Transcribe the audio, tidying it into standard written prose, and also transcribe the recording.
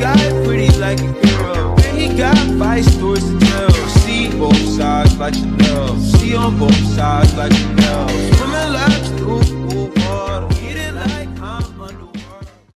got it pretty like a girl. And he got 5 stories to tell. See both sides like Chanel. See on both sides like Chanel.